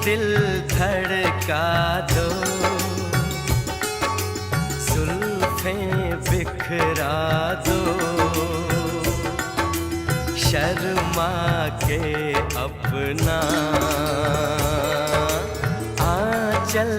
दिल धड़का दो, जुल्फें बिखरा दो, शर्मा के अपना आंचल